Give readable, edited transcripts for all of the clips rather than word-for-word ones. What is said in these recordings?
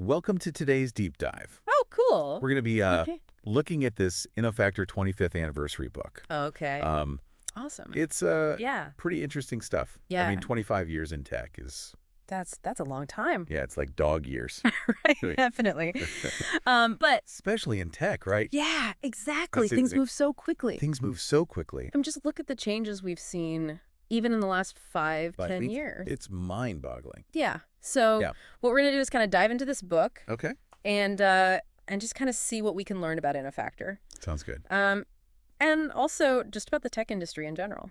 welcome to today's deep dive. Oh, cool. We're going to be Okay. looking at this Innofactor 25th anniversary book. Okay. Awesome. It's Yeah. pretty interesting stuff. Yeah. I mean, 25 years in tech is, That's a long time. yeah, it's like dog years. Right. Definitely. But Especially in tech, right? yeah, exactly. That's Things it. move so quickly. Things move so quickly. And just look at the changes we've seen even in the last 5, But 10 years. It's mind-boggling. Yeah. So Yeah. what we're going to do is kind of dive into this book Okay. and just kind of see what we can learn about Innofactor. Sounds good. And also just about the tech industry in general.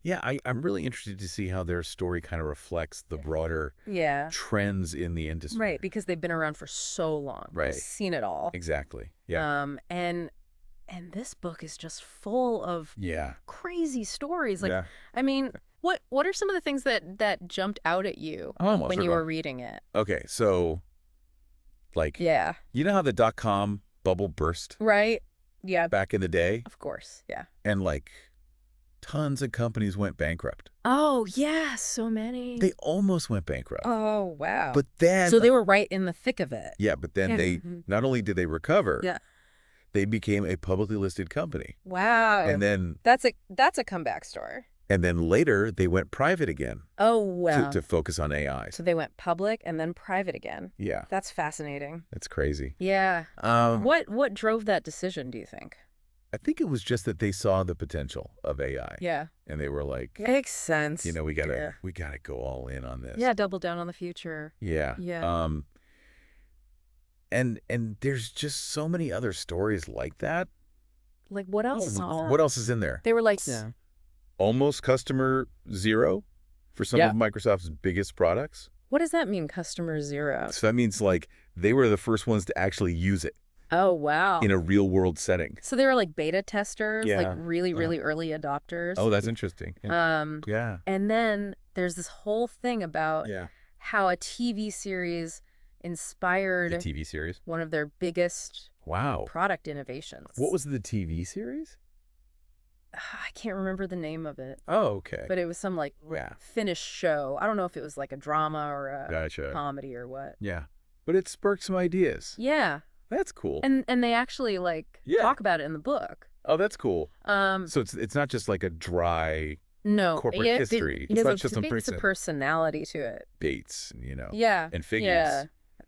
Yeah, I'm really interested to see how their story kind of reflects the broader Yeah. trends in the industry. Right, because they've been around for so long. Right. We've seen it all. Exactly. Yeah. And this book is just full of Yeah. crazy stories. Like, Yeah. I mean, what are some of the things that jumped out at you when you were reading it? Okay, so, like, Yeah. you know how the dot-com bubble burst Right? Yeah. back in the day? Of course. Yeah. And, like, tons of companies went bankrupt. Oh, yeah. So many. They almost went bankrupt. Oh, wow. But then... So they were right in the thick of it. Yeah, but then Yeah. they, not only did they recover, Yeah. they became a publicly listed company. Wow. And then That's a comeback story. later, they went private again Oh, wow. to focus on AI. So they went public and then private again. Yeah, That's fascinating. that's crazy. Yeah. Um, What drove that decision, do you think? I think it was just that they saw the potential of AI. Yeah. And they were like, Makes sense. you know, we gotta go all in on this. Yeah, double down on the future. Yeah. Yeah. And there's just so many other stories like that. Like, what else? What else is in there? They were like, Almost customer zero for some of Microsoft's biggest products. what does that mean, customer zero? So that means like they were the first ones to actually use it Oh, wow. in a real world setting. So they were like beta testers, Yeah. like really, really early adopters. Oh, that's interesting. Yeah. Yeah. And then there's this whole thing about Yeah. how a TV series inspired The TV series. one of their biggest Wow. product innovations. What was the TV series? I can't remember the name of it, Oh, okay. but it was some like Yeah. Finnish show. I don't know if it was like a drama or a Gotcha. comedy or what. Yeah. But it sparked some ideas. Yeah. That's cool. And they actually like Yeah. talk about it in the book. Oh, that's cool. So So it's not just like a dry no corporate yeah, history. It It's not has just some a personality to it. dates, you know, Yeah. and figures. Yeah.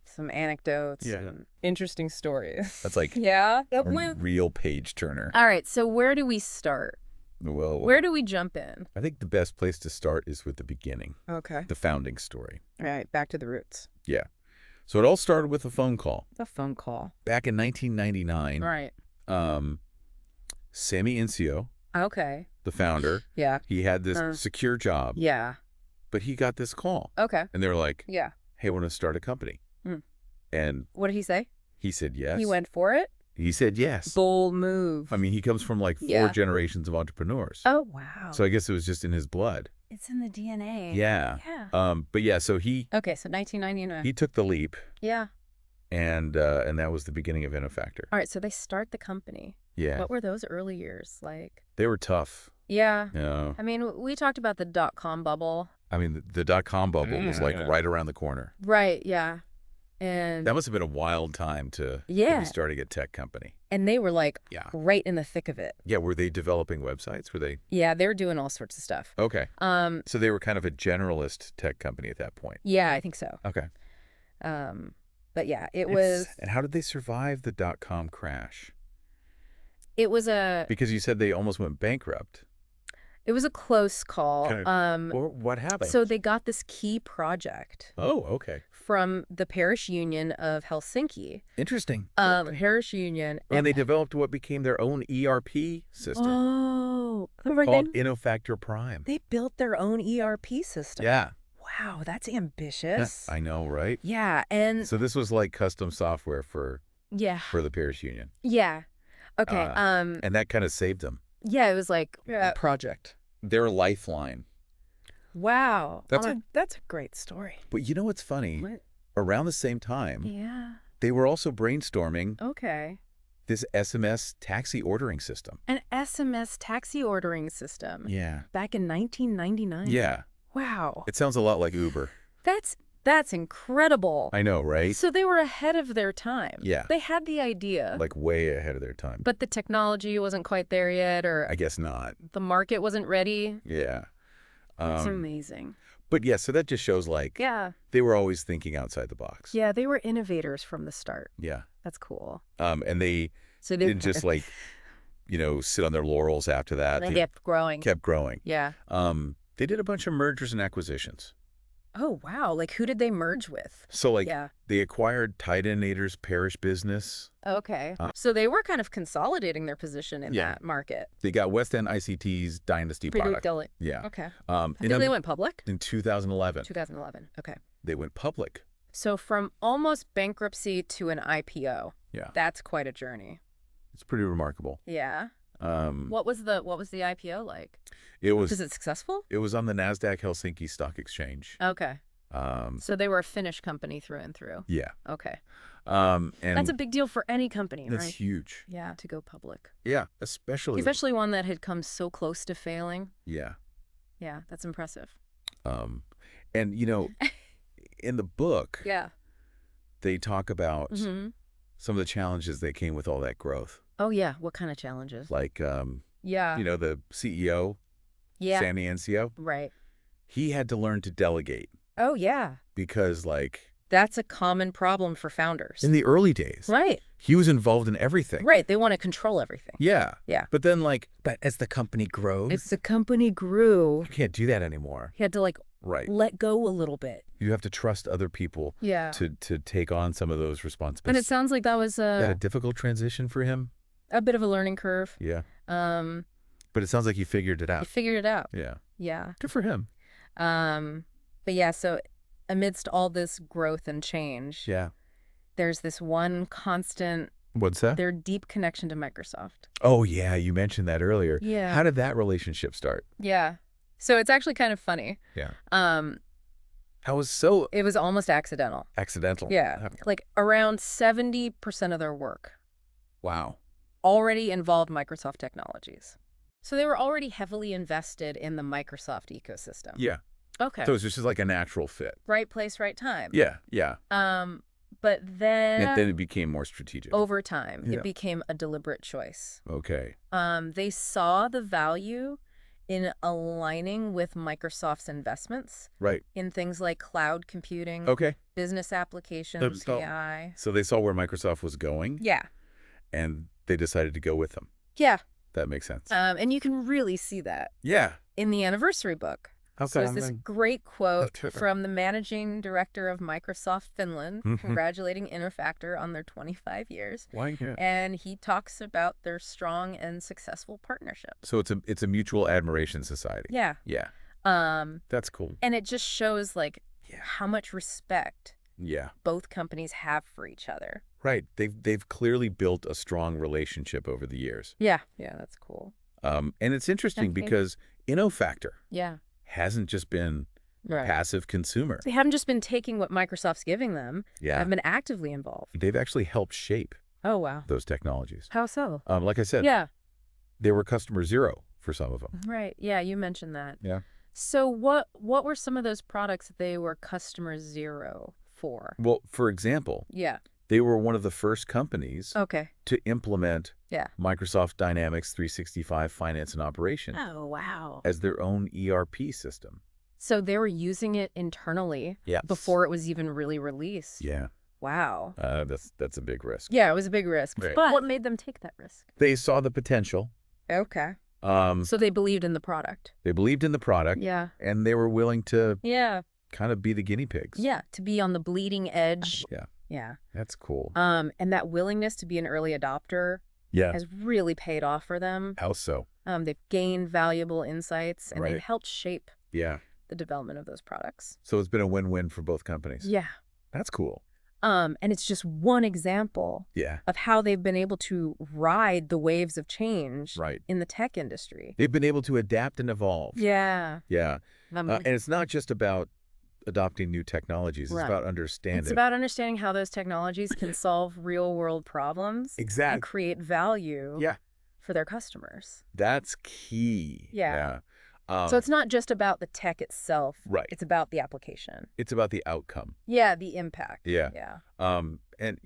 Some anecdotes. Yeah. And interesting stories. That's like Yeah. a real page turner. All right. So where do we start? Well, Where do we jump in? I think the best place to start is with the beginning, Okay. the founding story. All right. Back to the roots. Yeah. So it all started with a phone call. The phone call. Back in 1999, Right. Sammy Incio, Okay. the founder, Yeah. he had this secure job, Yeah. but he got this call. Okay. And they were like, Yeah. hey, I want to start a company. And What did he say? he said yes. He went for it? He said yes. Bold move. I mean, he comes from like 4 Yeah. generations of entrepreneurs. Oh, wow. So I guess it was just in his blood. It's in the DNA. Yeah. Yeah. But yeah, so Okay, so 1999. he took the leap, Yeah. and that was the beginning of Innofactor. All right, so they start the company. Yeah. What were those early years like? They were tough. Yeah. Yeah. I mean, we talked about the dot-com bubble. I mean, the dot-com bubble was like right around the corner. Right, yeah. And That must have been a wild time to Yeah. be starting a tech company. and they were like Yeah. right in the thick of it. Yeah, were they developing websites? Were they? Yeah, they were doing all sorts of stuff. Okay. So they were kind of a generalist tech company at that point. Yeah, I think so. Okay. But yeah, it was And how did they survive the dot-com crash? a Because you said they almost went bankrupt. close call. Or what happened? So they got this key project Oh, okay. from the Parish Union of Helsinki. Interesting. Parish Union. And they developed what became their own ERP system Oh, called Innofactor Prime. they built their own ERP system. Yeah. Wow, that's ambitious. I know, right? Yeah, and So this was like custom software for yeah, the Parish Union. yeah. Okay. And that kind of saved them. Yeah, it was like project. Their lifeline. Wow. That's that's a great story. But you know what's funny? Around the same time, Yeah. they were also brainstorming Okay. this SMS taxi ordering system. An SMS taxi ordering system. Yeah. Back in 1999. Yeah. Wow. It sounds a lot like Uber. That's That's incredible. I know, right? So they were ahead of their time. Yeah. They had the idea. Like way ahead of their time. But the technology wasn't quite there yet, or I guess not. the market wasn't ready. Yeah. That's amazing. But yeah, so that just shows like they were always thinking outside the box. Yeah, they were innovators from the start. Yeah. That's cool. And they didn't just like, sit on their laurels after that. They kept growing. Kept growing. Yeah. They did a bunch of mergers and acquisitions. Oh, wow. Like, who did they merge with? So, like, they acquired Tidinator's parish business. Okay. So they were kind of consolidating their position in that market. They got West End ICT's Dynasty product. Yeah. Okay. I think they went public? In 2011. 2011. Okay. They went public. So from almost bankruptcy to an IPO. Yeah. That's quite a journey. It's pretty remarkable. Yeah. What was the IPO like? Was it successful? It was on the NASDAQ Helsinki Stock Exchange. Okay. So they were a Finnish company through and through. Yeah. Okay. And that's a big deal for any company, right? That's huge. Yeah, to go public. Yeah, especially one that had come so close to failing. Yeah. Yeah, that's impressive. And in the book, they talk about some of the challenges that came with all that growth. Oh yeah, what kind of challenges? Like the CEO, Sammy Ancio. Right. He had to learn to delegate. Oh yeah. Because that's a common problem for founders. In the early days. Right. He was involved in everything. Right. They want to control everything. Yeah. Yeah. But then but as the company grows. As the company grew. You can't do that anymore. He had to let go a little bit. You have to trust other people to take on some of those responsibilities. And it sounds like that was a difficult transition for him. A bit of a learning curve. Yeah. But it sounds like he figured it out. He figured it out. Yeah. Yeah. Good for him. But yeah, so amidst all this growth and change, there's this one constant. What's that? Their deep connection to Microsoft. Oh, yeah. You mentioned that earlier. Yeah. How did that relationship start? Yeah. So it's actually kind of funny. Yeah. It was almost accidental. Accidental? Yeah. Like around 70% of their work. Wow. Already involved Microsoft technologies. So they were already heavily invested in the Microsoft ecosystem. Yeah. Okay. So it's just like a natural fit. Right place, right time. Yeah, yeah. But then... And then it became more strategic. Over time, it became a deliberate choice. Okay. They saw the value in aligning with Microsoft's investments. Right. In things like cloud computing. Okay. Business applications, AI. So they saw where Microsoft was going. Yeah. And they decided to go with them. Yeah. That makes sense. And you can really see that. Yeah. In the anniversary book. Okay. So there's this great quote from the managing director of Microsoft Finland, congratulating Innofactor on their 25 years. Why? Yeah. And he talks about their strong and successful partnership. So it's a mutual admiration society. Yeah. Yeah. That's cool. And it just shows how much respect both companies have for each other. Right. They've clearly built a strong relationship over the years. Yeah. Yeah, that's cool. And it's interesting because Innofactor hasn't just been passive consumer. They haven't just been taking what Microsoft's giving them. Yeah. Have been actively involved. They've actually helped shape those technologies. How so? Like I said, they were customer zero for some of them. Right. Yeah, you mentioned that. Yeah. So what were some of those products that they were customer zero for? Well, for example, they were one of the first companies to implement Microsoft Dynamics 365 Finance and Operations as their own ERP system. So they were using it internally before it was even really released. Yeah. Wow. That's a big risk. Yeah, it was a big risk. Right. But what made them take that risk? They saw the potential. Okay. So they believed in the product. They believed in the product. Yeah. And they were willing to kind of be the guinea pigs. Yeah, to be on the bleeding edge. Yeah. Yeah. That's cool. And that willingness to be an early adopter has really paid off for them. How so? They've gained valuable insights and they've helped shape the development of those products. So it's been a win-win for both companies. Yeah. That's cool. And it's just one example of how they've been able to ride the waves of change in the tech industry. They've been able to adapt and evolve. Yeah. Yeah. And it's not just about adopting new technologies. It's about understanding. It's about understanding how those technologies can solve real-world problems. Exactly. And create value for their customers. That's key. Yeah. So it's not just about the tech itself. Right. It's about the application. It's about the outcome. Yeah, the impact. Yeah. Yeah. And,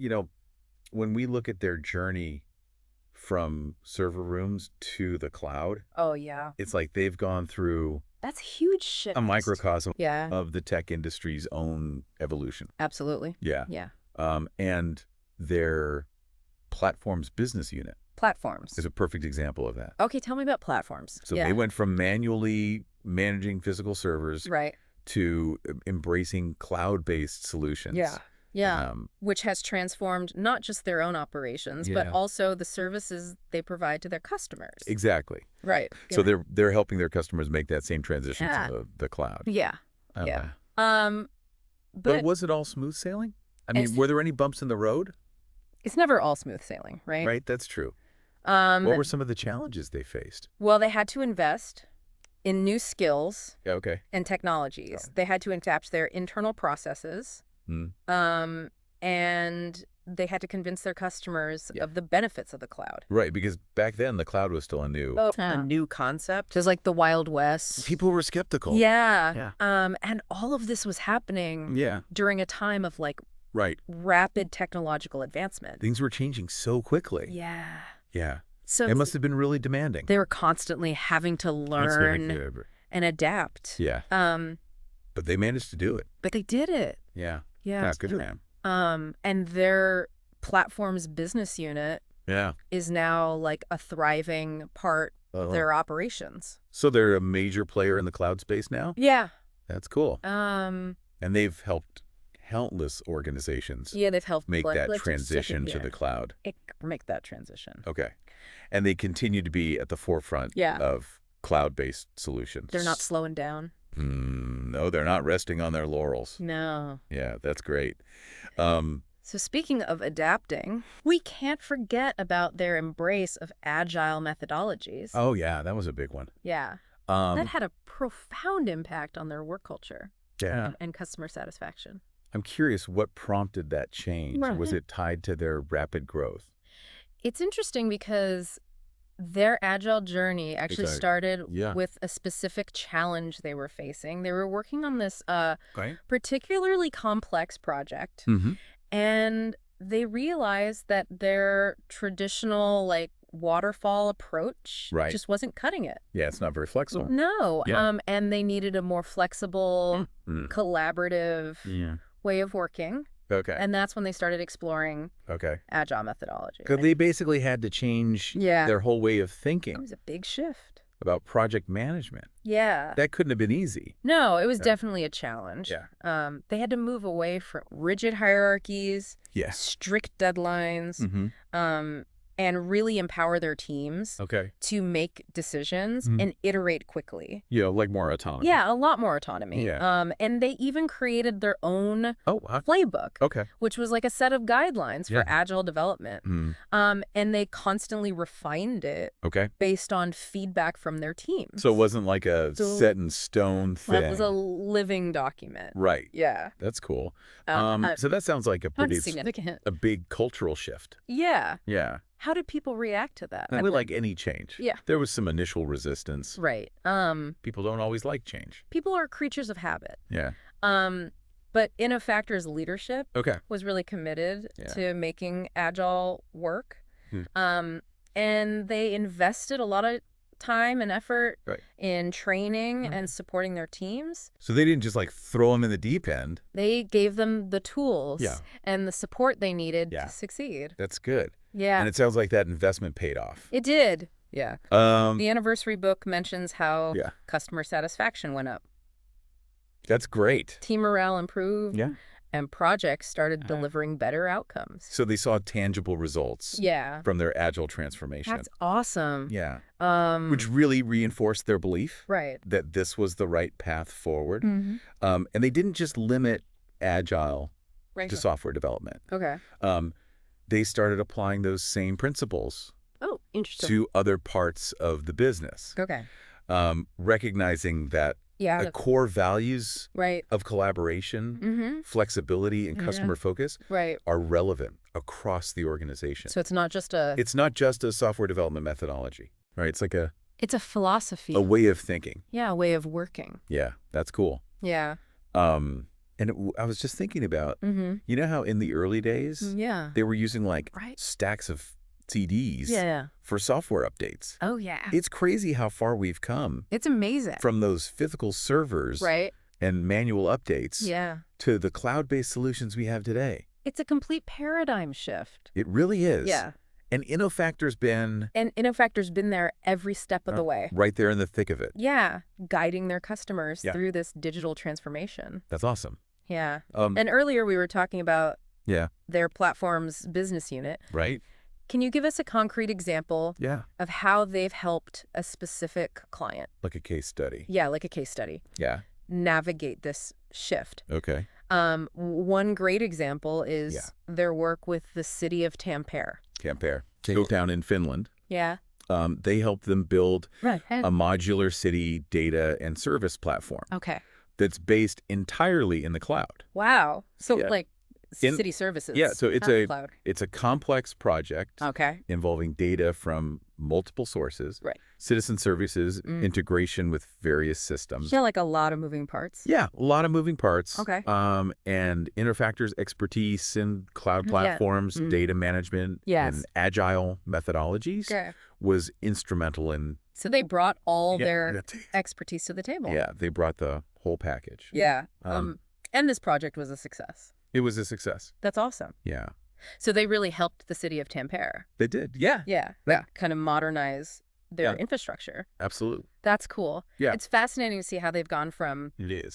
when we look at their journey from server rooms to the cloud, oh, yeah, it's like they've gone through that's huge shift. A microcosm of the tech industry's own evolution. Absolutely. Yeah. Yeah. And their platforms business unit. Platforms is a perfect example of that. Okay, tell me about platforms. So they went from manually managing physical servers to embracing cloud-based solutions. Yeah. Yeah, which has transformed not just their own operations, but also the services they provide to their customers. Exactly. Right. So they're helping their customers make that same transition to the cloud. Yeah. But was it all smooth sailing? I mean, were there any bumps in the road? It's never all smooth sailing, right? Right, that's true. What were some of the challenges they faced? Well, they had to invest in new skills and technologies. They had to adapt their internal processes. And they had to convince their customers of the benefits of the cloud. Right, because back then the cloud was still a new concept. It was like the Wild West. People were skeptical. Yeah. And all of this was happening during a time of rapid technological advancement. Things were changing so quickly. Yeah. So it must have been really demanding. They were constantly having to learn and adapt. Yeah. But they managed to do it. But they did it. Yeah. Yeah. Good for them. And their platform's business unit is now like a thriving part of their operations. So they're a major player in the cloud space now? Yeah. That's cool. And they've helped countless organizations they've helped make that transition to the cloud. Make that transition. Okay. And they continue to be at the forefront of cloud-based solutions. They're not slowing down. No, they're not resting on their laurels. No. Yeah, that's great. So speaking of adapting, we can't forget about their embrace of agile methodologies. Oh, yeah, that was a big one. Yeah. That had a profound impact on their work culture and customer satisfaction. I'm curious, what prompted that change? Was it tied to their rapid growth? It's interesting because their agile journey actually started with a specific challenge they were facing. They were working on this particularly complex project, and they realized that their traditional waterfall approach just wasn't cutting it. Yeah, it's not very flexible. No. And they needed a more flexible, collaborative way of working. Okay. And that's when they started exploring agile methodology. Because they basically had to change their whole way of thinking. It was a big shift. About project management. Yeah. That couldn't have been easy. No, it was definitely a challenge. Yeah. They had to move away from rigid hierarchies, strict deadlines, and really empower their teams to make decisions and iterate quickly. Yeah, like more autonomy. Yeah, a lot more autonomy. Yeah. And they even created their own playbook, which was like a set of guidelines for agile development. And they constantly refined it based on feedback from their teams. So it wasn't like a set in stone thing. It was a living document. Right. Yeah. That's cool. So that sounds like a pretty significant, a big cultural shift. Yeah. Yeah. How did people react to that? Like any change. Yeah. There was some initial resistance. Right. People don't always like change. People are creatures of habit. Yeah. But Innofactor's leadership was really committed to making agile work. And they invested a lot of time and effort in training and supporting their teams. So they didn't just throw them in the deep end. They gave them the tools and the support they needed to succeed. That's good. Yeah. And it sounds like that investment paid off. It did. Yeah. The anniversary book mentions how customer satisfaction went up. That's great. Team morale improved. Yeah. And projects started delivering better outcomes. So they saw tangible results from their agile transformation. That's awesome. Yeah. Which really reinforced their belief that this was the right path forward. And they didn't just limit agile to software development. Okay. They started applying those same principles to other parts of the business. Okay. Recognizing that the core values of collaboration, flexibility, and customer focus are relevant across the organization. So it's not just a software development methodology, right? It's like a It's a philosophy. A way of thinking. Yeah, a way of working. Yeah, that's cool. Yeah. I was just thinking about, you know how in the early days, they were using like stacks of CDs for software updates. Oh, yeah. It's crazy how far we've come. It's amazing. From those physical servers and manual updates to the cloud-based solutions we have today. It's a complete paradigm shift. It really is. Yeah. And Innofactor's been there every step of the way. Right there in the thick of it. Yeah. Guiding their customers through this digital transformation. That's awesome. Yeah. And earlier we were talking about their platform's business unit. Right. Can you give us a concrete example of how they've helped a specific client? Like a case study. Yeah, like a case study. Yeah. Navigate this shift. Okay. One great example is their work with the city of Tampere. Go down in Finland. Yeah. They helped them build a modular city data and service platform. Okay. That's based entirely in the cloud. Wow. So like city services. Yeah, so it's a complex project involving data from multiple sources. Right. Citizen services, integration with various systems. Yeah, like a lot of moving parts. Yeah, a lot of moving parts. Okay. And Innofactor's expertise in cloud platforms, data management, and agile methodologies was instrumental in... So they brought all their expertise to the table. Yeah, they brought the whole package. Yeah. And this project was a success. It was a success. That's awesome. Yeah. So they really helped the city of Tampere. They did. Yeah. Yeah. Like kind of modernize their infrastructure. Absolutely. That's cool. Yeah. It's fascinating to see how they've gone from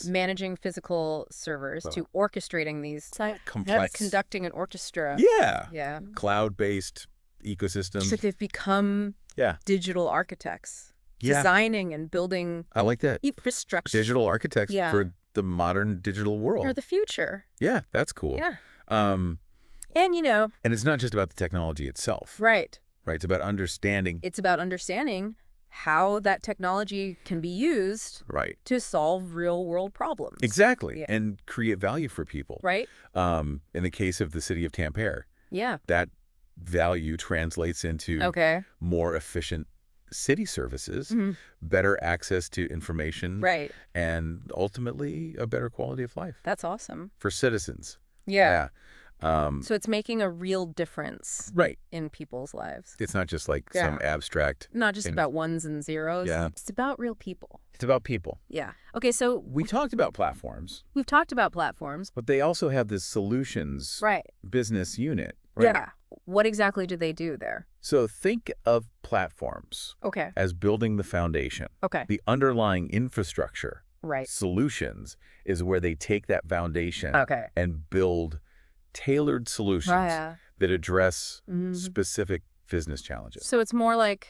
managing physical servers to orchestrating these complex, conducting an orchestra. Yeah. Yeah. Cloud-based ecosystems. So they've become digital architects. Designing and building I like that. Infrastructure. Digital architects for the modern digital world. Or the future. Yeah, that's cool. Yeah. And it's not just about the technology itself. Right. Right. It's about understanding. It's about understanding how that technology can be used to solve real world problems. Exactly. Yeah. And create value for people. Right. In the case of the city of Tampere. Yeah. That value translates into more efficient city services, better access to information, and ultimately a better quality of life. That's awesome. For citizens. Yeah. So it's making a real difference in people's lives. It's not just like some abstract... Not just about ones and zeros. Yeah. It's about real people. It's about people. Yeah. Okay, so... We talked about platforms. We've talked about platforms. But they also have this solutions business unit. Right? Yeah. What exactly do they do there? So think of platforms as building the foundation. The underlying infrastructure. Solutions is where they take that foundation and build tailored solutions that address specific business challenges. So it's more like...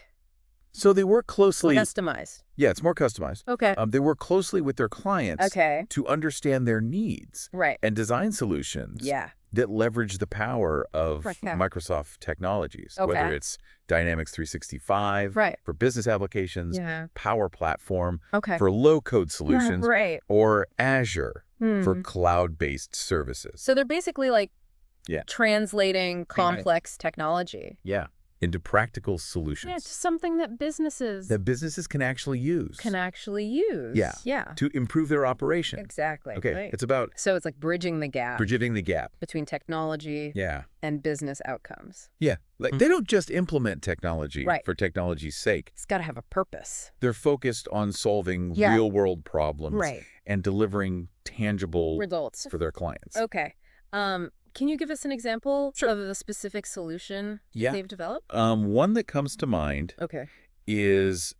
So they work closely... Customized. Yeah, it's more customized. Okay. They work closely with their clients to understand their needs and design solutions that leverage the power of Microsoft technologies, whether it's Dynamics 365 for business applications, Power Platform for low-code solutions, or Azure for cloud-based services. So they're basically like translating complex technology. Yeah. Into practical solutions. Yeah, to something that businesses can actually use. Yeah. To improve their operation. Exactly. Okay. Right. It's about... So it's like bridging the gap. Between technology and business outcomes. Yeah. Like they don't just implement technology for technology's sake. It's got to have a purpose. They're focused on solving real-world problems and delivering tangible results for their clients. Okay. Can you give us an example of a specific solution they've developed? One that comes to mind is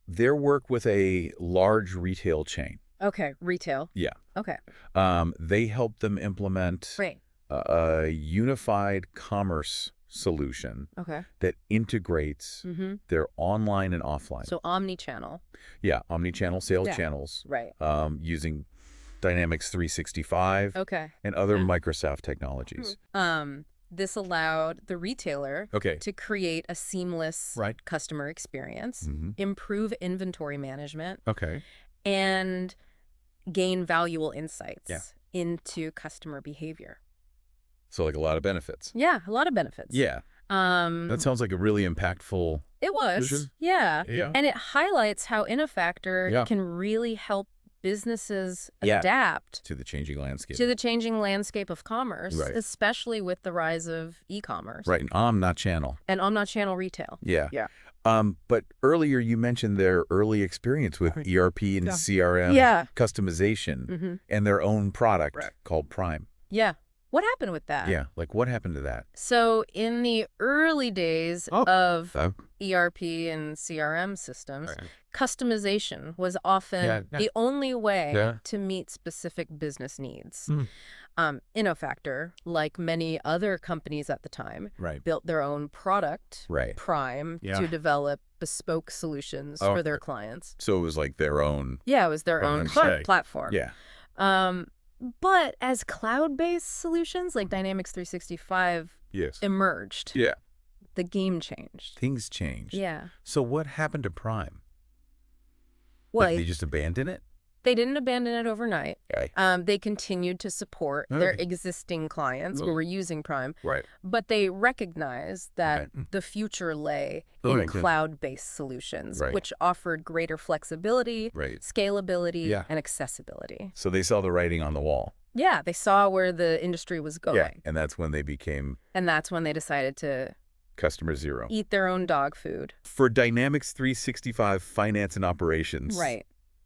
their work with a large retail chain. Okay, retail. Yeah. Okay. They helped them implement a unified commerce solution that integrates their online and offline. So omni-channel. Yeah, omni-channel sales channels. Right. Using Dynamics 365 and other Microsoft technologies. This allowed the retailer to create a seamless customer experience, improve inventory management, and gain valuable insights into customer behavior. So like a lot of benefits. Yeah, a lot of benefits. Yeah. That sounds like a really impactful It was. Yeah. And it highlights how Innofactor can really help businesses adapt to the changing landscape. To the changing landscape of commerce, especially with the rise of e-commerce. Right, and omnichannel. And omnichannel retail. Yeah. But earlier you mentioned their early experience with ERP and CRM customization and their own product called Prime. Yeah. What happened with that? Yeah, like what happened to that? So in the early days of ERP and CRM systems, customization was often the only way to meet specific business needs. Innofactor, like many other companies at the time, built their own product, Prime, to develop bespoke solutions for their clients. So it was like their own... Yeah, it was their own platform. Yeah. But as cloud-based solutions like Dynamics 365 emerged, the game changed. Things changed. Yeah. So what happened to Prime? Well, like they just abandoned it? They didn't abandon it overnight. They continued to support their existing clients who were using Prime. But they recognized that the future lay in cloud-based solutions, which offered greater flexibility, scalability, and accessibility. So they saw the writing on the wall. Yeah, they saw where the industry was going. Yeah, and that's when they became... And that's when they decided to... Customer zero. Eat their own dog food. For Dynamics 365 Finance and Operations...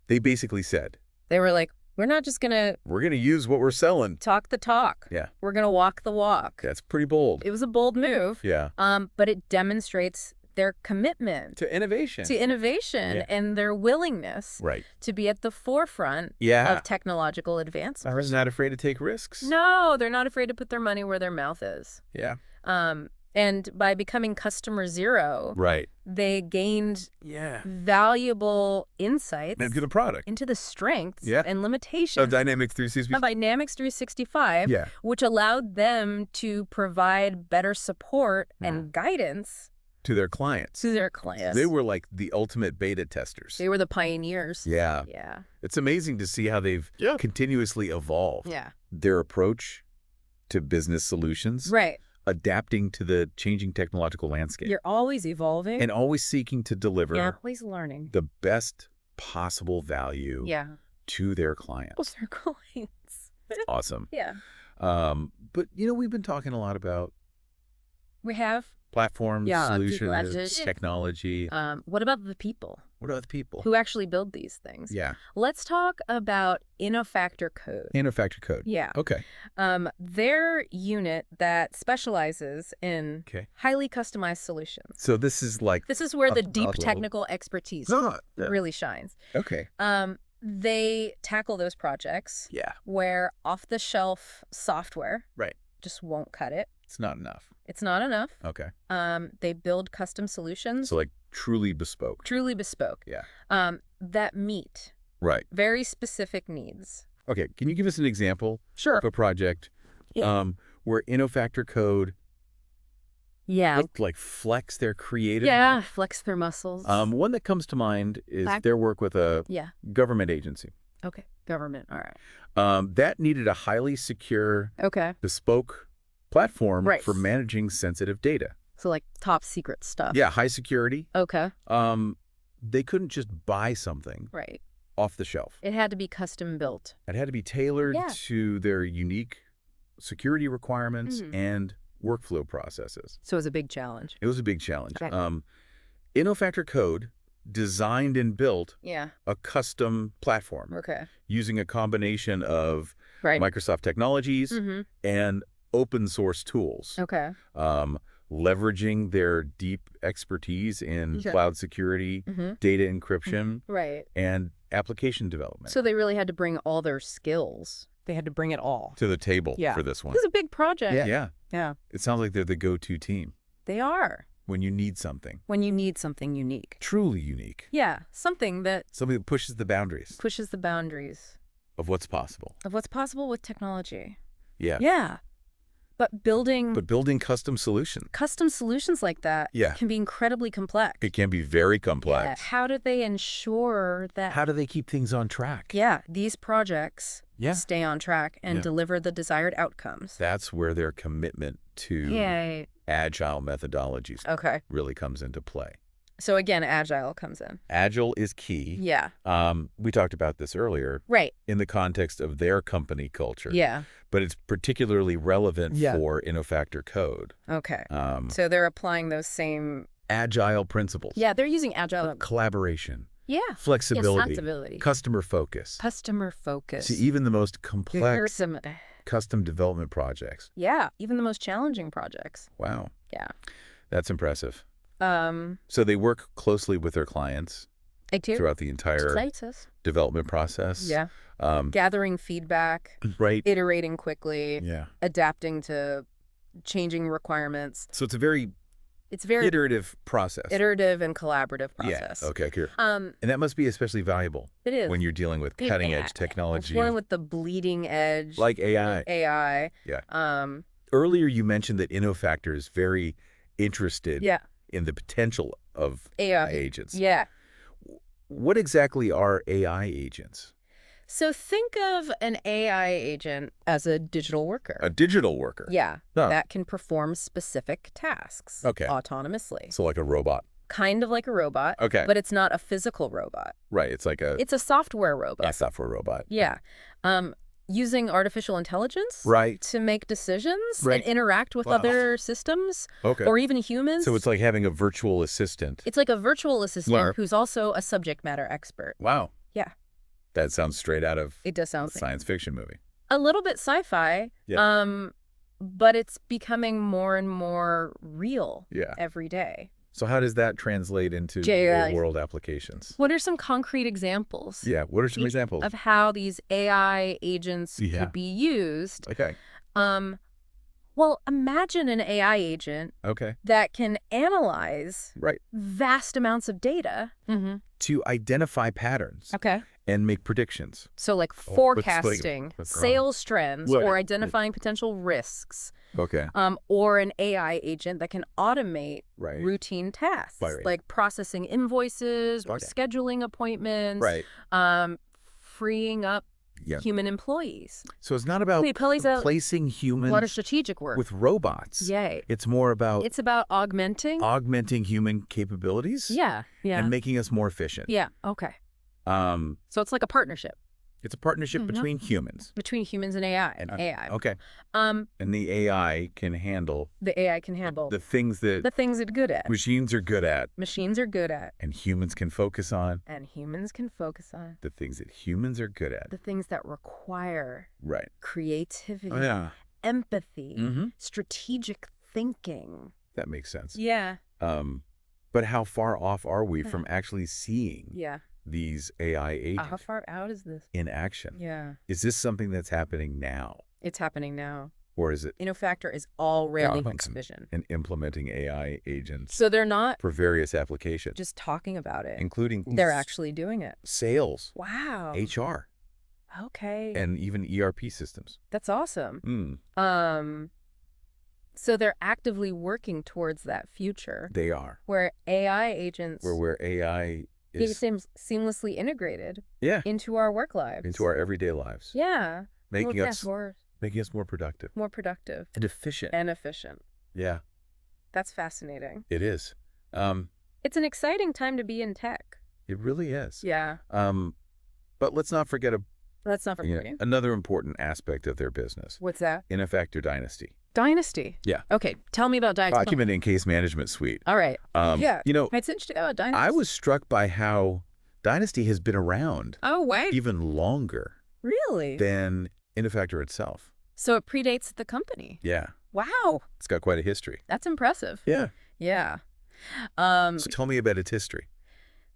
They basically said... They were like, we're not just going to... We're going to use what we're selling. Talk the talk. Yeah. We're going to walk the walk. That's pretty bold. It was a bold move. Yeah. But it demonstrates their commitment... To innovation. To innovation and their willingness to be at the forefront of technological advancement. They're not afraid to take risks. No, they're not afraid to put their money where their mouth is. Yeah. And by becoming customer zero, they gained valuable insights into the product, into the strengths and limitations of Dynamics 365. Of Dynamics 365, which allowed them to provide better support and guidance to their clients. They were like the ultimate beta testers. They were the pioneers. Yeah. It's amazing to see how they've continuously evolved their approach to business solutions. Adapting to the changing technological landscape. You're always evolving. And always seeking to deliver always learning the best possible value to their clients. Their clients. Awesome. But, we've been talking a lot about... We have? Platforms, solutions, technology. What about the people? What about the people? Who actually build these things? Yeah. Let's talk about Innofactor Code. Innofactor Code. Yeah. Okay. Their unit that specializes in highly customized solutions. So this is like... This is where the deep technical expertise really shines. Okay. They tackle those projects where off-the-shelf software just won't cut it. It's not enough. It's not enough. Okay. They build custom solutions. So like truly bespoke. Truly bespoke. Yeah. That meet very specific needs. Okay. Can you give us an example of a project where Innofactor Code like flex their creative... Yeah, flex their muscles. One that comes to mind is their work with a government agency. Okay. Government. All right. That needed a highly secure, bespoke platform for managing sensitive data. So like top secret stuff. Yeah, high security. Okay. They couldn't just buy something off the shelf. It had to be custom built. It had to be tailored to their unique security requirements and workflow processes. So it was a big challenge. It was a big challenge. Innofactor Code designed and built a custom platform using a combination of Microsoft technologies and open source tools. Leveraging their deep expertise in cloud security, data encryption, and application development. So they really had to bring all their skills. They had to bring it all to the table for this one. This is a big project. Yeah. It sounds like they're the go-to team. They are. When you need something. When you need something unique. Truly unique. Yeah. Something that pushes the boundaries. Pushes the boundaries. Of what's possible. Of what's possible with technology. Yeah. Yeah. But building custom solutions. Custom solutions like that can be incredibly complex. It can be very complex. Yeah. How do they ensure that... How do they keep things on track? Yeah. These projects stay on track and deliver the desired outcomes. That's where their commitment to agile methodologies really comes into play. So again, agile comes in. Agile is key. Yeah. We talked about this earlier. Right. In the context of their company culture. Yeah. But it's particularly relevant for Innofactor code. Okay. So they're applying those same agile principles. Yeah, they're using agile. Collaboration. Yeah. Flexibility. Customer focus. Customer focus. See, even the most complex custom development projects. Yeah, even the most challenging projects. Wow. Yeah. That's impressive. So they work closely with their clients throughout the entire development process. Yeah. Gathering feedback. Right. Iterating quickly. Yeah. Adapting to changing requirements. So it's a very iterative process. Iterative and collaborative process. Yeah. Okay, clear. And that must be especially valuable. It is. When you're dealing with cutting-edge technology. Dealing with the bleeding edge. Like AI. AI. Yeah. Earlier you mentioned that Innofactor is very interested in the potential of AI agents. Yeah. What exactly are AI agents? So think of an AI agent as a digital worker. A digital worker? Yeah. Oh. That can perform specific tasks autonomously. So like a robot? Kind of like a robot. Okay. But it's not a physical robot. Right. It's a software robot. A software robot. Yeah. Using artificial intelligence to make decisions and interact with other systems or even humans. So it's like having a virtual assistant. It's like a virtual assistant who's also a subject matter expert. Wow. Yeah. That sounds straight out of it does sound a science fiction movie. A little bit sci-fi, but it's becoming more and more real every day. So how does that translate into real-world applications? What are some concrete examples? Yeah, what are some examples? Of how these AI agents could be used? Okay. Well, imagine an AI agent that can analyze vast amounts of data. To identify patterns. And make predictions. So like forecasting, sales trends, or identifying potential risks. Or an AI agent that can automate routine tasks, like processing invoices, or scheduling appointments, freeing up human employees. So it's not about replacing humans a lot of strategic work with robots. It's more about augmenting human capabilities. And making us more efficient. So it's like a partnership. It's a partnership between humans. Between humans and AI. And the AI can handle the things it's good at. Machines are good at. And humans can focus on. The things that humans are good at. The things that require creativity, empathy, strategic thinking. That makes sense. Yeah. But how far off are we from actually seeing these AI agents? How far out is this? In action. Yeah. Is this something that's happening now? It's happening now. Or is it? Innofactor is already vision. And implementing AI agents. So they're not for various applications. Just talking about it. Including they're actually doing it. Sales. Wow. HR. Okay. And even ERP systems. That's awesome. So they're actively working towards that future. They are. Where AI agents where AI is seamlessly integrated into our work lives. Into our everyday lives. Yeah. Making us more productive. More productive. And efficient. Yeah. That's fascinating. It is. It's an exciting time to be in tech. It really is. Yeah. But let's not forget another important aspect of their business. What's that? Innofactor Dynasty. Dynasty? Yeah. Okay. Tell me about Dynasty. Document and case management suite. All right. It's interesting about Dynasty. I was struck by how Dynasty has been around. Oh, wow. Even longer. Really? Than Innofactor itself. So it predates the company. Yeah. Wow. It's got quite a history. That's impressive. Yeah. Yeah. So tell me about its history.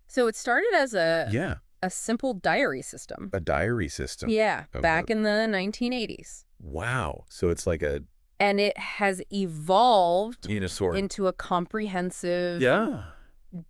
So it started as a simple diary system. A diary system? Yeah. Back in the 1980s. Wow. So it's like and it has evolved into a comprehensive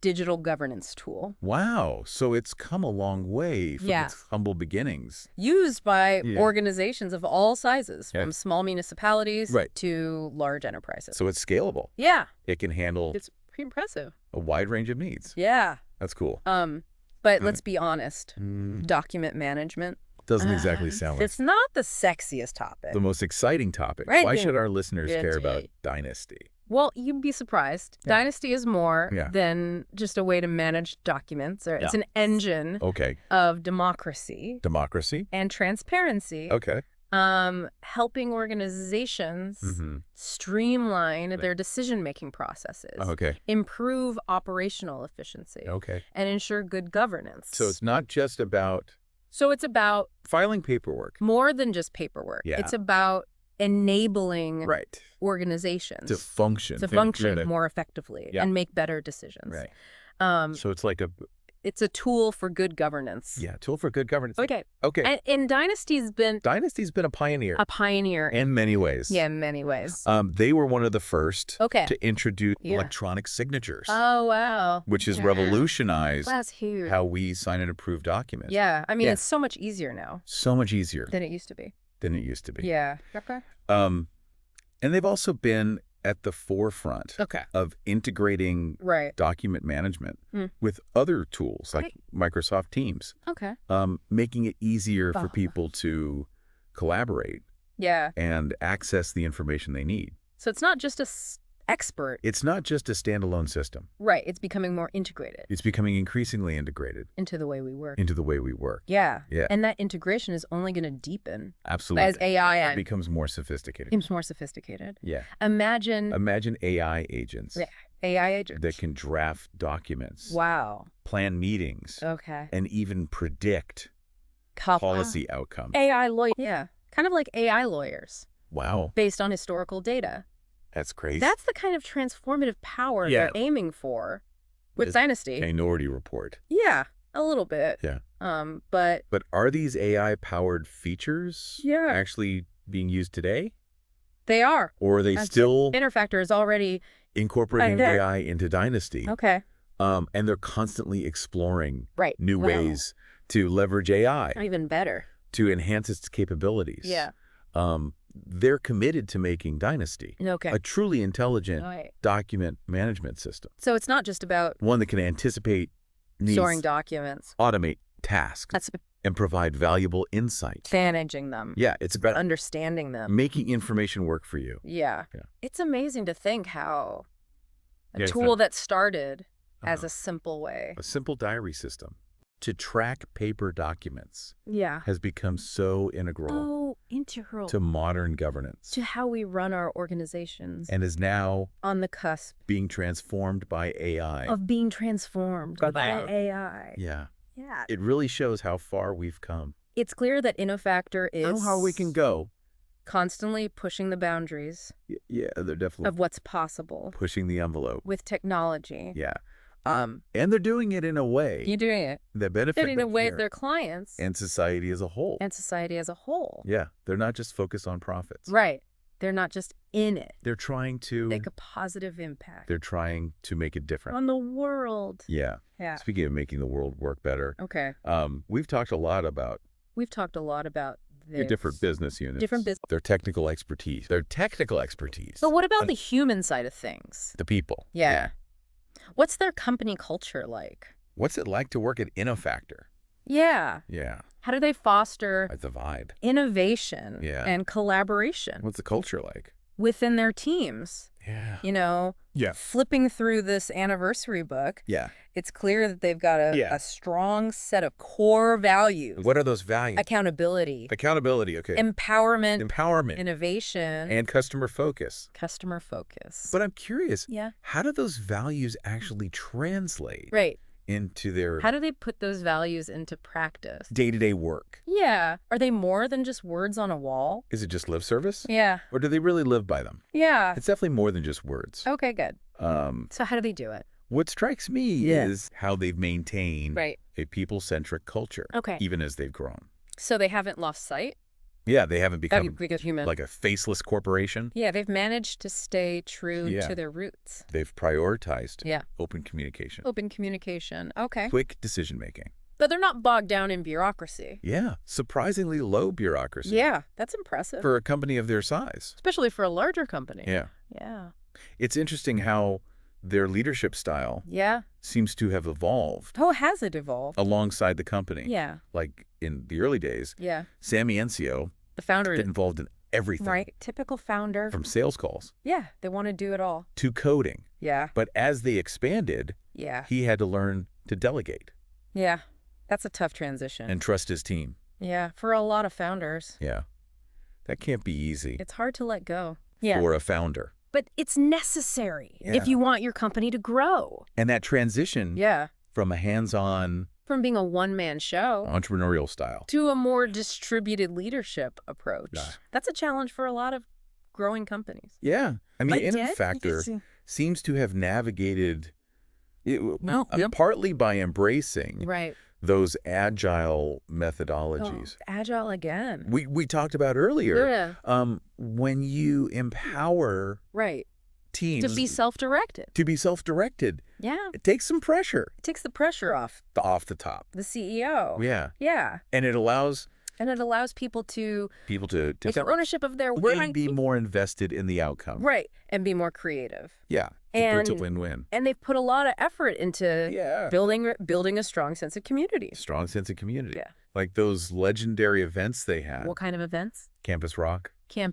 digital governance tool. Wow. So it's come a long way from its humble beginnings. Used by organizations of all sizes, from small municipalities to large enterprises. So it's scalable. Yeah. It can handle It's pretty impressive. A wide range of needs. Yeah. That's cool. But let's be honest. Document management doesn't exactly sound like it's not the sexiest topic. The most exciting topic. Right. Why should our listeners care about Dynasty? Well, you'd be surprised. Yeah. Dynasty is more than just a way to manage documents. It's an engine of democracy. And transparency. Helping organizations streamline their decision-making processes. Improve operational efficiency. And ensure good governance. So it's not just about... So it's about... filing paperwork. More than just paperwork. Yeah. It's about enabling organizations to function more effectively and make better decisions. So it's like it's a tool for good governance. Yeah, tool for good governance. Okay. And Dynasty's been a pioneer. A pioneer in many ways. Yeah, in many ways. They were one of the first to introduce electronic signatures. Oh, wow. Which has revolutionized That's huge. how we sign and approve documents. Yeah, I mean, it's so much easier now. So much easier than it used to be. Yeah. Okay. And they've also been at the forefront of integrating document management with other tools like Microsoft Teams. Making it easier for people to collaborate and access the information they need. So it's not just expert. It's not just a standalone system. Right. It's becoming more integrated. It's becoming increasingly integrated. Into the way we work. Yeah. And that integration is only going to deepen. Absolutely. As AI becomes more sophisticated. Yeah. Imagine AI agents. Yeah. AI agents. That can draft documents. Wow. Plan meetings. And even predict policy outcomes. AI lawyer. Yeah. Kind of like AI lawyers. Wow. Based on historical data. That's crazy. That's the kind of transformative power they're aiming for with Dynasty. Minority Report. Yeah, a little bit. Yeah. But are these AI-powered features actually being used today? They are. Or are they still... Innofactor is already... incorporating AI into Dynasty. Okay. And they're constantly exploring new ways to leverage AI. Even better. To enhance its capabilities. Yeah. They're committed to making Dynasty a truly intelligent document management system. So it's not just about... one that can anticipate needs, storing documents, automate tasks, and provide valuable insight. Managing them. Yeah, it's about... understanding them. Making information work for you. Yeah. It's amazing to think how a tool that started as a simple way. A simple diary system to track paper documents has become so integral to modern governance, to how we run our organizations, and is now on the cusp being transformed by AI. Of being transformed by AI. Yeah. It really shows how far we've come. It's clear that Innofactor is... I know how we can go. Constantly pushing the boundaries. Yeah, they're definitely... of what's possible. Pushing the envelope. With technology. Yeah. And they're doing it in a way that benefits their clients and society as a whole. Yeah, they're not just focused on profits. Right. They're not just in it. They're trying to make a positive impact. They're trying to make a difference on the world. Yeah. Speaking of making the world work better. We've talked a lot about their different business units. Their technical expertise. But what about the human side of things? The people. Yeah. What's their company culture like? What's it like to work at Innofactor? Yeah. How do they foster the vibe, innovation and collaboration? What's the culture like? Within their teams. Flipping through this anniversary book, it's clear that they've got a strong set of core values. What are those values? Accountability, okay. Empowerment, innovation, and customer focus. But I'm curious, how do those values actually translate into their... How do they put those values into practice? Day-to-day work. Yeah. Are they more than just words on a wall? Is it just lip service? Yeah. Or do they really live by them? Yeah. It's definitely more than just words. Okay, good. So how do they do it? What strikes me is how they've maintained a people-centric culture, even as they've grown. So they haven't lost sight? Yeah, they haven't become human. Like a faceless corporation. Yeah, they've managed to stay true to their roots. They've prioritized open communication. Okay. Quick decision-making. But they're not bogged down in bureaucracy. Yeah, surprisingly low bureaucracy. Yeah, that's impressive. For a company of their size. Especially for a larger company. Yeah. It's interesting how their leadership style seems to have evolved. Oh, has it evolved? Alongside the company. Yeah. Like in the early days, Sammy Enzio, the founder, got involved in everything. Right. Typical founder. From sales calls. Yeah. They want to do it all. To coding. Yeah. But as they expanded, he had to learn to delegate. Yeah. That's a tough transition. And trust his team. Yeah. For a lot of founders. Yeah. That can't be easy. It's hard to let go. For a founder. But it's necessary if you want your company to grow. And that transition from a hands-on... From being a one-man show... entrepreneurial style. To a more distributed leadership approach. That's a challenge for a lot of growing companies. Yeah. I mean, Innofactor seems to have navigated it partly by embracing those agile methodologies. Oh, agile again. We talked about earlier. When you empower teams to be self-directed. Yeah. It takes some pressure. It takes the pressure off the top. The CEO. Yeah. Yeah. And it allows people to take ownership of their work and be more invested in the outcome. Right. And be more creative. Yeah. It's a win-win. And they've put a lot of effort into building a strong sense of community. Yeah. Like those legendary events they had. What kind of events? Campus Rock. And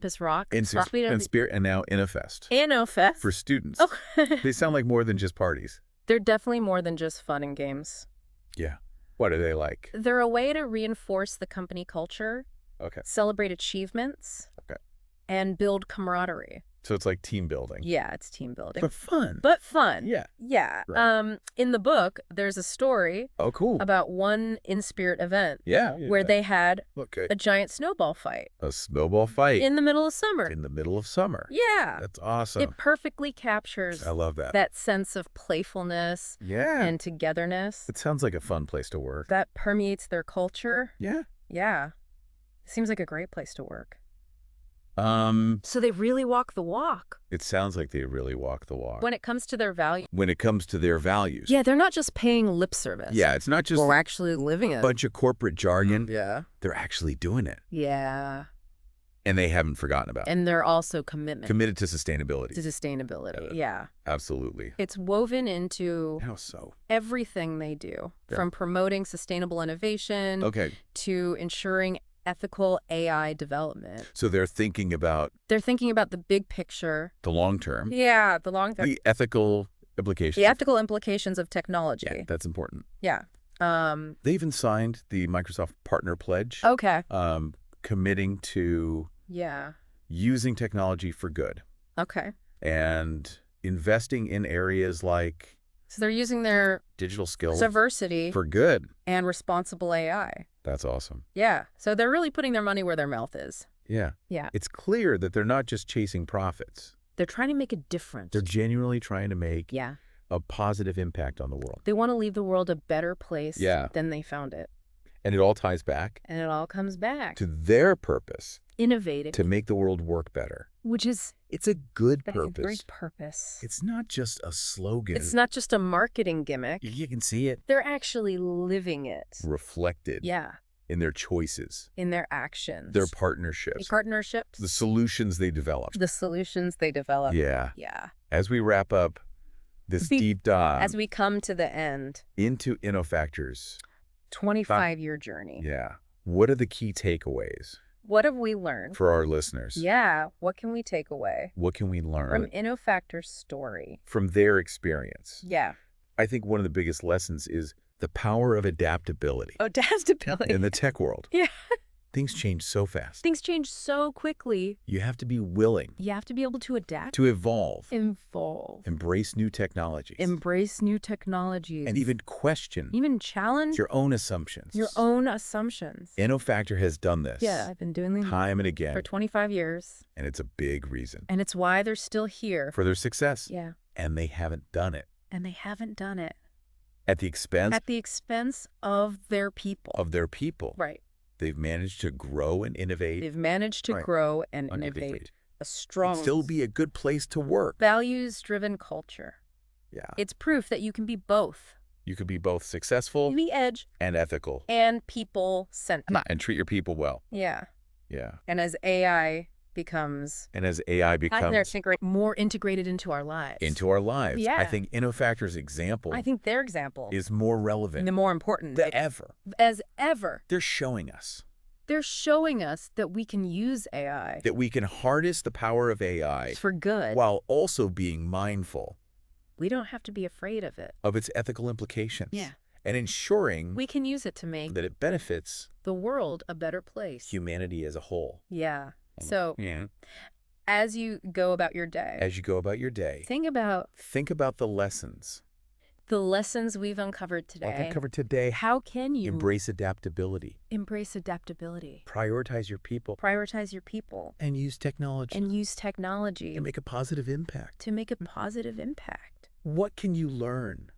Spirit, and now Innofest. Innofest. For students. They sound like more than just parties. They're definitely more than just fun and games. Yeah. What are they like? They're a way to reinforce the company culture, celebrate achievements, and build camaraderie. So it's like team building. Yeah, it's team building. But fun. Yeah. Yeah. Right. In the book, there's a story about one In-Spirit event where they had a giant snowball fight. A snowball fight. In the middle of summer. Yeah. That's awesome. It perfectly captures I love that. That sense of playfulness and togetherness. It sounds like a fun place to work. That permeates their culture. Yeah. Yeah. It seems like a great place to work. So they really walk the walk. It sounds like they really walk the walk. When it comes to their values. Yeah, they're not just paying lip service. Yeah, it's not just... We're actually living it. A bunch of corporate jargon. Yeah. They're actually doing it. Yeah. And they haven't forgotten about it. And they're also committed to sustainability. Yeah. Absolutely. It's woven into so? Everything they do. From promoting sustainable innovation to ensuring ethical AI development. So they're thinking about the big picture. The long term. Yeah, the long term. The ethical implications. The ethical implications of technology. Yeah, that's important. Yeah. They even signed the Microsoft Partner Pledge. Committing to using technology for good. And investing in areas like... So they're using their digital skills. Diversity. For good. And responsible AI. That's awesome. Yeah. So they're really putting their money where their mouth is. Yeah. Yeah. It's clear that they're not just chasing profits. They're trying to make a difference. They're genuinely trying to make a positive impact on the world. They want to leave the world a better place than they found it. And it all ties back. And it all comes back. To their purpose. Innovating. To make the world work better. Which is... It's a good purpose. A great purpose. It's not just a slogan. It's not just a marketing gimmick. You can see it. They're actually living it. Reflected. Yeah. In their choices. In their actions. Their partnerships. The solutions they developed. Yeah. Yeah. As we wrap up this deep dive. As we come to the end. Into Innofactor's 25-year journey. Yeah. What are the key takeaways? What have we learned? For our listeners. Yeah. What can we take away? What can we learn? From Innofactor's story. From their experience. Yeah. I think one of the biggest lessons is the power of adaptability. Adaptability. In the tech world. Yeah. Things change so fast. Things change so quickly. You have to be willing. You have to be able to adapt. To evolve. Embrace new technologies. And even question. Even challenge. Your own assumptions. Innofactor has done this. Yeah, I've been doing this. Time and again. For 25 years. And it's a big reason. And it's why they're still here. For their success. Yeah. And they haven't done it. At the expense? At the expense of their people. Right. They've managed to grow and innovate. A strong... Still be a good place to work. Values-driven culture. Yeah. It's proof that you can be both. You can be both successful... The edge. And ethical. And people-centered. And treat your people well. Yeah. Yeah. And as AI becomes more integrated into our lives. Yeah. I think Innofactor's example. Their example is more relevant. And more important. Than ever. As ever. They're showing us They're showing us that we can use AI. That we can harness the power of AI for good. While also being mindful. We don't have to be afraid of it. Of its ethical implications. Yeah. And ensuring we can use it to make that it benefits the world a better place. Humanity as a whole. Yeah. So as you go about your day. Think about the lessons. The lessons we've uncovered today. How can you embrace adaptability? Prioritize your people. And use technology. To make a positive impact. What can you learn?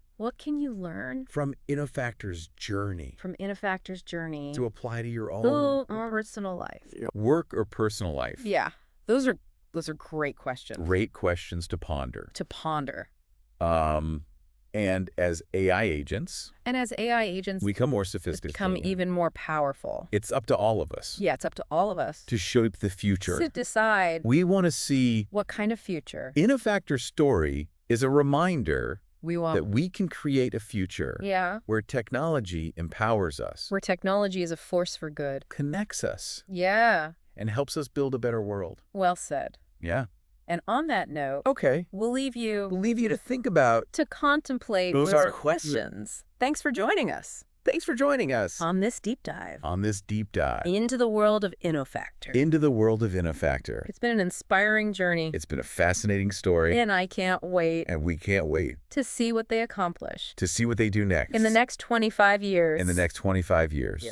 From Innofactor's journey. To apply to your own personal life. Work or personal life. Yeah. Those are great questions. Great questions to ponder. And as AI agents, become more sophisticated. Become even more powerful. It's up to all of us. Yeah, it's up to all of us. To shape the future. To decide. We want to see what kind of future. Innofactor's story is a reminder that we can create a future where technology empowers us. Where technology is a force for good. Connects us. Yeah. And helps us build a better world. Well said. Yeah. And on that note, we'll leave you to think about, to contemplate those questions. Thanks for joining us. On this deep dive. Into the world of Innofactor. It's been an inspiring journey. It's been a fascinating story. And I can't wait. And we can't wait. To see what they accomplish. To see what they do next. In the next 25 years. Yeah.